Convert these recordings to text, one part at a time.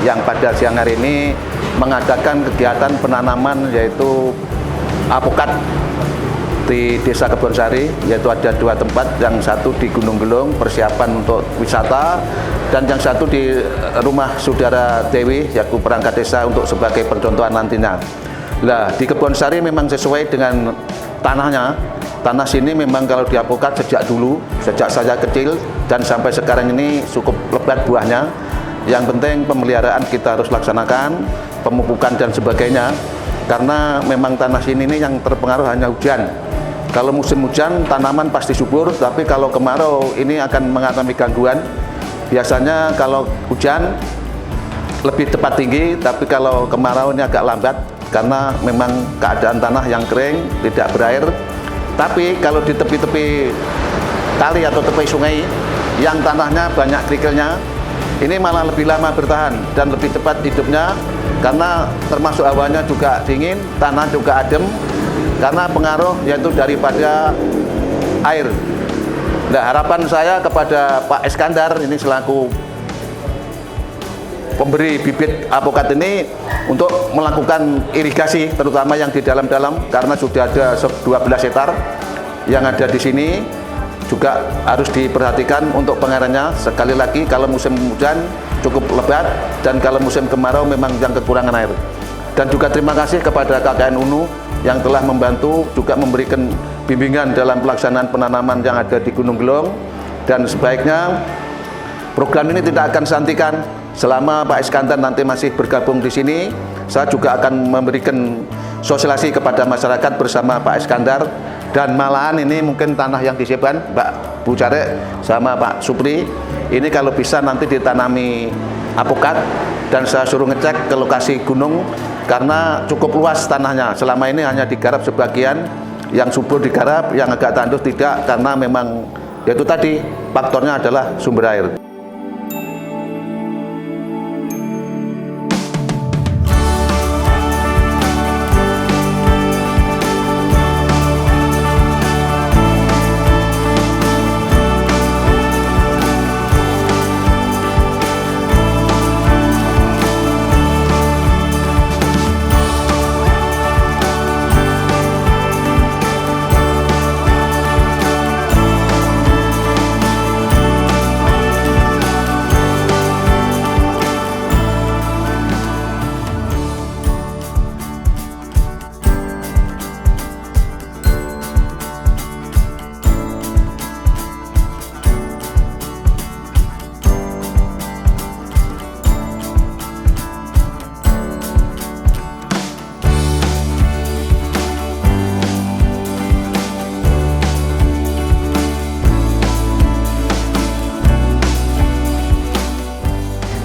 yang pada siang hari ini mengadakan kegiatan penanaman yaitu apokat di Desa Kebonsari, yaitu ada 2 tempat, yang satu di Gunung Gelung persiapan untuk wisata, dan yang satu di rumah saudara Dewi yaitu perangkat desa untuk sebagai percontohan nantinya. Nah, di Kebonsari memang sesuai dengan tanahnya. Tanah sini memang kalau di apokat sejak dulu, sejak saya kecil dan sampai sekarang ini cukup lebat buahnya. Yang penting pemeliharaan kita harus laksanakan, pemupukan dan sebagainya, karena memang tanah sini ini yang terpengaruh hanya hujan. Kalau musim hujan tanaman pasti subur, tapi kalau kemarau ini akan mengalami gangguan. Biasanya kalau hujan lebih cepat tinggi, tapi kalau kemarau ini agak lambat karena memang keadaan tanah yang kering, tidak berair. Tapi kalau di tepi-tepi kali atau tepi sungai yang tanahnya banyak kerikilnya, ini malah lebih lama bertahan dan lebih cepat hidupnya, karena termasuk hawanya juga dingin, tanah juga adem, karena pengaruh yaitu daripada air. Nah, harapan saya kepada Pak Iskandar ini selaku pemberi bibit apokat ini untuk melakukan irigasi, terutama yang di dalam-dalam, karena sudah ada 12 hektar yang ada di sini, juga harus diperhatikan untuk pengairannya. Sekali lagi, kalau musim hujan cukup lebat, dan kalau musim kemarau memang yang kekurangan air. Dan juga terima kasih kepada KKN UNU yang telah membantu juga memberikan bimbingan dalam pelaksanaan penanaman yang ada di Gunung Gelung. Dan sebaiknya program ini tidak akan santikan selama Pak Iskandar nanti masih bergabung di sini. Saya juga akan memberikan sosialisasi kepada masyarakat bersama Pak Iskandar. Dan malahan ini mungkin tanah yang disiapkan Mbak Bu Carek sama Pak Supri, ini kalau bisa nanti ditanami apokat, dan saya suruh ngecek ke lokasi gunung, karena cukup luas tanahnya. Selama ini hanya digarap sebagian, yang subur digarap, yang agak tandus tidak, karena memang yaitu tadi faktornya adalah sumber air.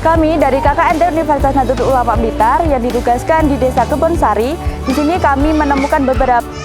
Kami dari KKN Universitas Nahdlatul Ulama Blitar yang ditugaskan di Desa Kebonsari. Di sini kami menemukan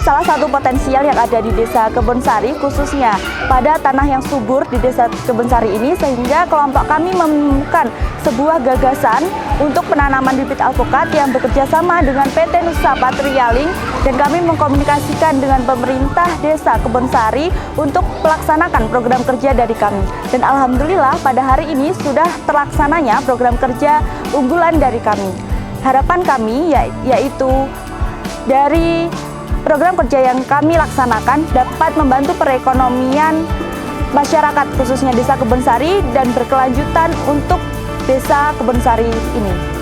salah satu potensial yang ada di Desa Kebonsari, khususnya pada tanah yang subur di Desa Kebonsari ini, sehingga kelompok kami menemukan sebuah gagasan untuk penanaman bibit alpukat yang bekerja sama dengan PT Nusa Patrialing, dan kami mengkomunikasikan dengan pemerintah Desa Kebonsari untuk melaksanakan program kerja dari kami. Dan alhamdulillah pada hari ini sudah terlaksananya program kerja unggulan dari kami. Harapan kami yaitu dari program kerja yang kami laksanakan dapat membantu perekonomian masyarakat khususnya Desa Kebonsari dan berkelanjutan untuk Desa Kebonsari ini.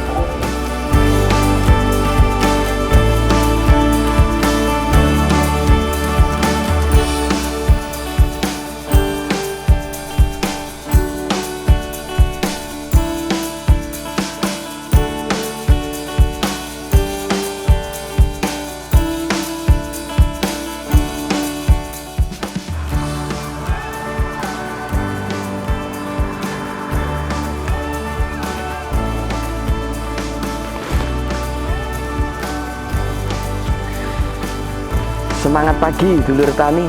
Semangat pagi dulur tani,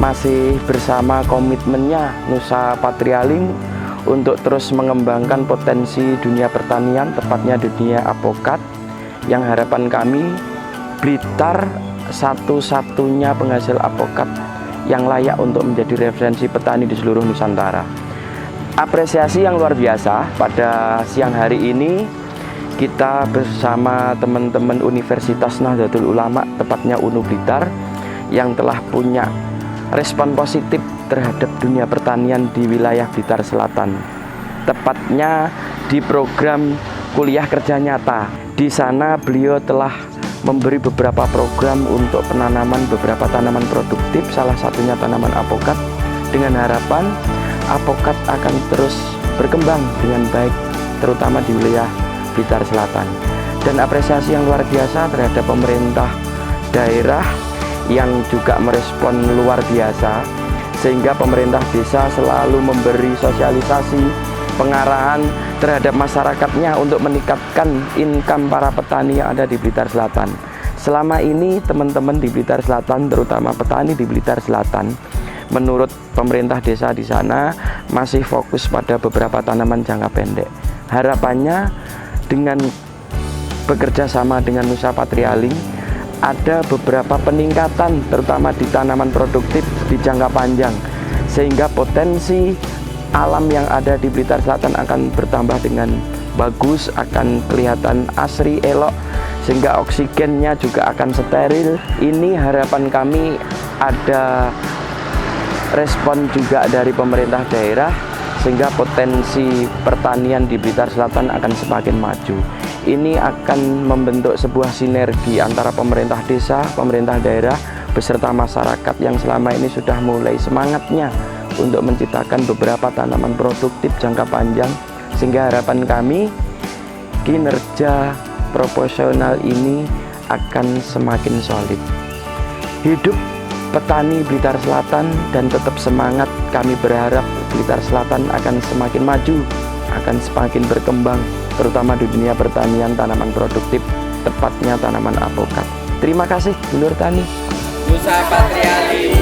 masih bersama komitmennya Nusa Patrialing untuk terus mengembangkan potensi dunia pertanian, tepatnya dunia apokat, yang harapan kami Blitar satu-satunya penghasil apokat yang layak untuk menjadi referensi petani di seluruh Nusantara. apresiasi yang luar biasa pada siang hari ini kita bersama teman-teman Universitas Nahdlatul Ulama, tepatnya UNU Blitar, yang telah punya respon positif terhadap dunia pertanian di wilayah Blitar Selatan. Tepatnya di program kuliah kerja nyata. Di sana beliau telah memberi beberapa program untuk penanaman beberapa tanaman produktif, salah satunya tanaman apokat, dengan harapan apokat akan terus berkembang dengan baik, terutama di wilayah Blitar Selatan. Dan apresiasi yang luar biasa terhadap pemerintah daerah yang juga merespon luar biasa, sehingga pemerintah desa selalu memberi sosialisasi, pengarahan terhadap masyarakatnya untuk meningkatkan income para petani yang ada di Blitar Selatan. Selama ini teman-teman di Blitar Selatan, terutama petani di Blitar Selatan, menurut pemerintah desa di sana masih fokus pada beberapa tanaman jangka pendek. Harapannya dengan bekerja sama dengan Nusa Patrialing ada beberapa peningkatan, terutama di tanaman produktif di jangka panjang, sehingga potensi alam yang ada di Blitar Selatan akan bertambah dengan bagus, akan kelihatan asri, elok, sehingga oksigennya juga akan steril. Ini harapan kami ada respon juga dari pemerintah daerah, sehingga potensi pertanian di Blitar Selatan akan semakin maju. Ini akan membentuk sebuah sinergi antara pemerintah desa, pemerintah daerah, beserta masyarakat yang selama ini sudah mulai semangatnya untuk menciptakan beberapa tanaman produktif jangka panjang, sehingga harapan kami kinerja proporsional ini akan semakin solid. Hidup petani Blitar Selatan dan tetap semangat. Kami berharap Blitar Selatan akan semakin maju, akan semakin berkembang, terutama di dunia pertanian tanaman produktif, tepatnya tanaman apokat. Terima kasih, Dulur Tani. Nusa Patrialing.